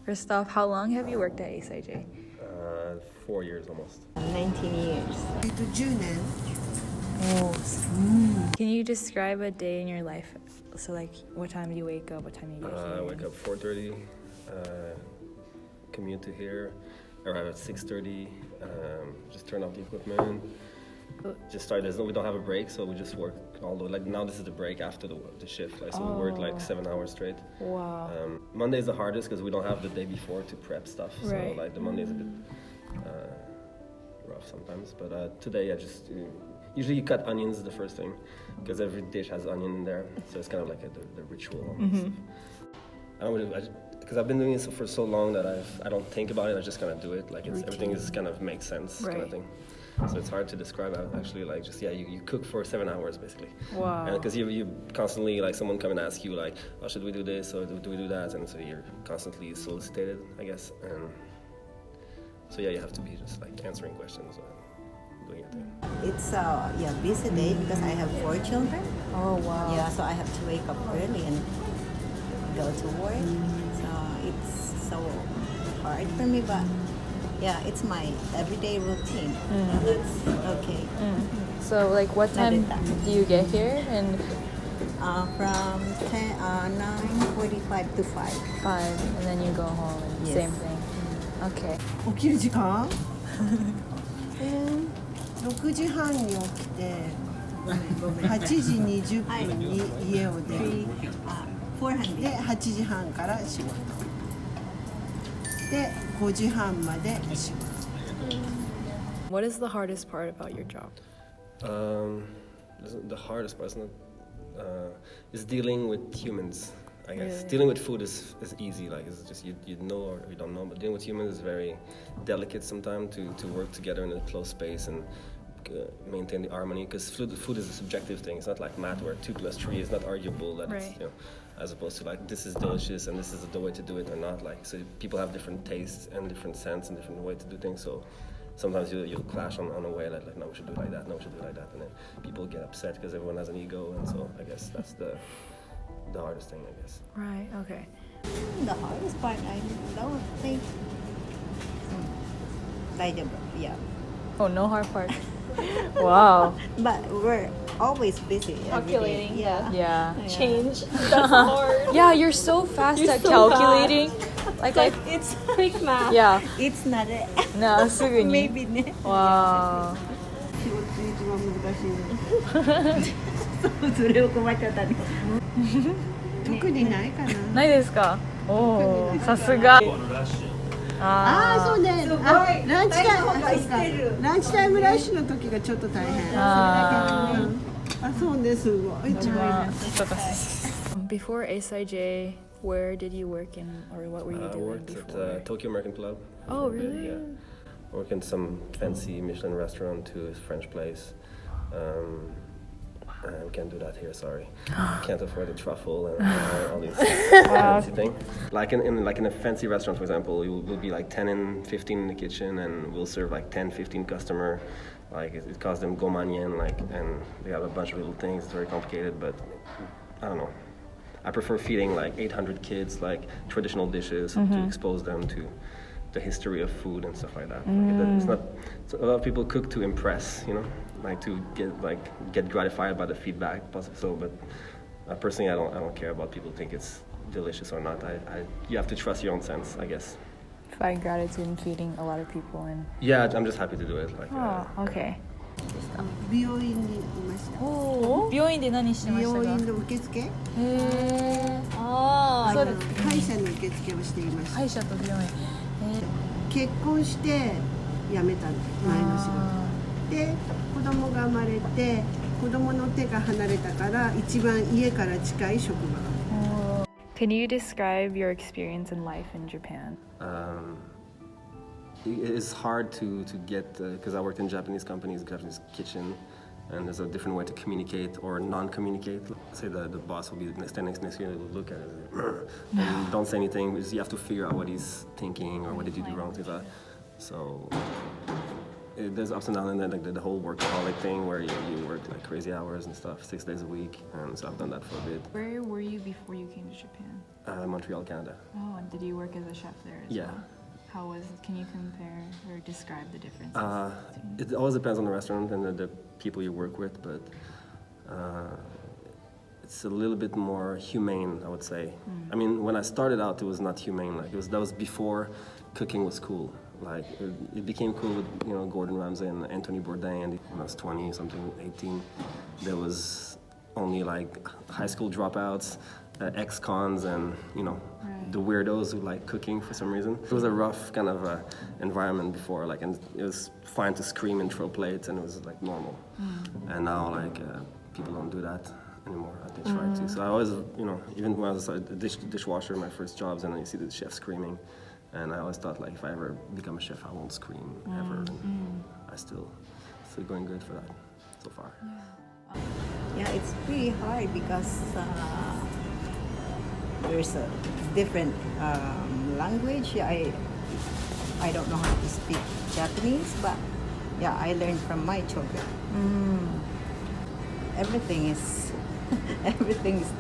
First off, how long have you worked at ASIJ? 4 years almost. 19 years. 10年 Oh. Can you describe a day in your life? So like, what time do you wake up? What time do you get here? I wake up 4:30, commute to here, arrive at 6:30, just turn off the equipment, just start. We don't have a break, so we just work all the way. Like now this is the break after the shift, like, so we work like 7 hours straight. Wow. Monday is the hardest because we don't have the day before to prep stuff, so Right. like the Monday is a bit rough sometimes, but today I just usually you cut onions the first thing because every dish has onion in there, so it's kind of like the ritual almost. I don't really, because I've been doing this for so long that I don't think about it. I just kind of do it. Like everything is kind of makes sense kind of thing. So it's hard to describe. Actually, like just you cook for 7 hours basically. Wow. And because you constantly like someone come and ask you like, oh, should we do this or do we do that? And so you're constantly solicited, I guess. And so you have to be just like answering questions or doing your thing. It's busy day because I have 4 children. Oh, wow. Yeah, so I have to wake up early and go to work. So it's so hard for me, but yeah, it's my everyday routine. That's okay. So like, what time do you get here? And From 9:45 to 5. 5, and then you go home and Yes. same thing. Okay. 起きる時間6時半に起きて8時20分に家を出る400. で8時半から仕事で5時半まで仕事 What is the hardest part about your job? The hardest part is dealing with humans. I guess Really? dealing with food is easy. Like it's just you know or you don't know. But dealing with humans is very delicate sometimes to work together in a close space and maintain the harmony. Because food is a subjective thing. It's not like math where 2 + 3 is not arguable. That it's, Right. as opposed to like this is delicious and this is the way to do it or not. Like so people have different tastes and different scents and different way to do things. So sometimes you'll clash on a way like no, we should do it like that. No, we should do it like that. And then people get upset because everyone has an ego. And so I guess that's the hardest thing, I guess. Right. Okay. The hardest part, I don't think. 大丈夫. Yeah. Oh, no hard part. Wow. But we're always busy. every day. Calculating, Yeah. Change. That's hard. Yeah, you're so fast You're at so calculating. Like It's quick math. yeah. It's not a No, すぐに. maybe ね. Wow. 仕事で一番難しいのそれを困っちゃったね。特にないかなないですか? Oh, さすが. そうねランチタイムランチタイムラッシュの時がちょっと大変そうねすごい一番 Before SIJ, where did you work in, or what were you I doing worked before? at Tokyo American Club. Oh, for a bit, really? Yeah. I worked in some fancy Michelin restaurant too, a French place. We can't do that here, sorry. Can't afford the truffle and all these fancy things. Like in a fancy restaurant, for example, we'll be like 10 and 15 in the kitchen, and we'll serve like 10, 15 customer. Like it costs them goman yen, like, and they have a bunch of little things. It's very complicated, but I don't know. I prefer feeding like 800 kids like traditional dishes to expose them to the history of food and stuff like that. Like, it's not. So a lot of people cook to impress, like to get gratified by the feedback. So, but personally, I don't care about people think it's delicious or not. You have to trust your own sense, I guess. Find gratitude in feeding a lot of people and. Yeah, I'm just happy to do it. Like. Oh, okay. 美容院にいました美容院で何してま美したか? 容院の受付へー。そうです。歯医者の受付をしていました歯医者と美容院。結婚して辞めたんです前の仕事で子供が生まれて子供の手が離れたから一番家から近い職場 Can you describe your experience in life in Japan? It's hard to get because I worked in Japanese companies, Japanese kitchen, and there's a different way to communicate or non-communicate. Say the boss will be standing next to you and will look at it and don't say anything. Because you have to figure out what he's thinking or what did you do wrong, things like that. So there's ups and downs, and then like the whole workaholic thing where you work like crazy hours and stuff, 6 days a week, and so I've done that for a bit. Where were you before you came to Japan? Montreal, Canada. Oh, and did you work as a chef there as Yeah. well? How was it? Can you compare or describe the differences? It always depends on the restaurant and the people you work with, but it's a little bit more humane, I would say. I mean, when I started out, it was not humane. Like that was before cooking was cool. Like it became cool with Gordon Ramsay and Anthony Bourdain. And when I was 20 something, 18, there was only like high school dropouts, ex-cons, and the weirdos who like cooking for some reason. It was a rough kind of environment before, like, and it was fine to scream and throw plates, and it was like normal. And now like people don't do that anymore. They try to. So I always, even when I was a dishwasher, my first jobs, and then you see the chef screaming, and I always thought like if I ever become a chef, I won't scream ever. And I still going good for that so far. Yeah, it's pretty hard because there's a different language. I don't know how to speak Japanese, but yeah, I learned from my children. Everything is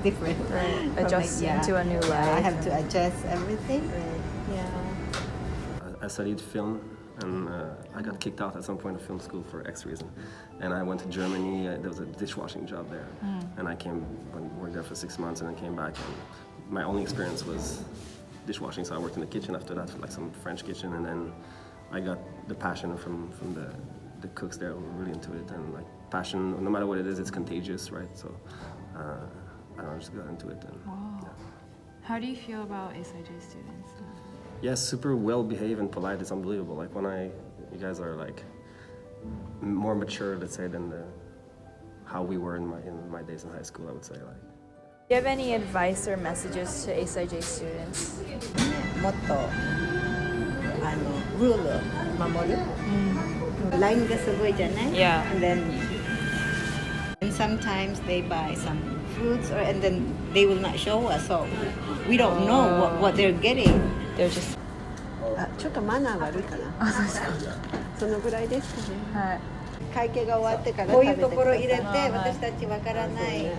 different. Right. Adjusting to a new life. I have to adjust everything. Yeah. I studied film, and I got kicked out at some point of film school for X reason. And I went to Germany. There was a dishwashing job there, and I worked there for 6 months, and then came back. And my only experience was dishwashing, so I worked in the kitchen after that, for like some French kitchen, and then I got the passion from the cooks there who were really into it, and like passion, no matter what it is, it's contagious, right? So I just got into it. And, Wow. How do you feel about SIJ students? Yeah, super well behaved and polite. It's unbelievable. Like you guys are like more mature, let's say, than how we were in my days in high school, I would say. Like. Do you have any advice or messages to SIJ students? もっとルールを守る。ラインがすごいじゃない？ Yeah. And sometimes they buy some fruits, and then they will not show us, so we don't know what they're getting. They're just. ちょっとマナー悪いかな。そのぐらいですかね。はい。会計が終わってからこういうところ入れて私たちわからない。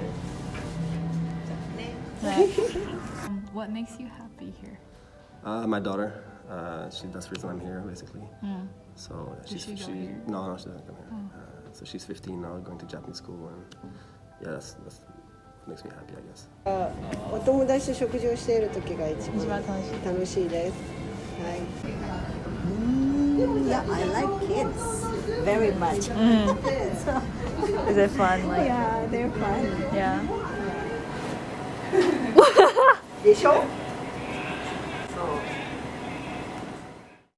What makes you happy here? My daughter. That's the reason I'm here, basically. So Does she go here? No, she doesn't come here. So she's 15 now, going to Japanese school, and yeah, that's what makes me happy, I guess. お友達と食事をしている時が一番楽しいです。はい。Yeah, I like kids very much. Is it fun? Like, Yeah, they're fun. yeah. でしょ？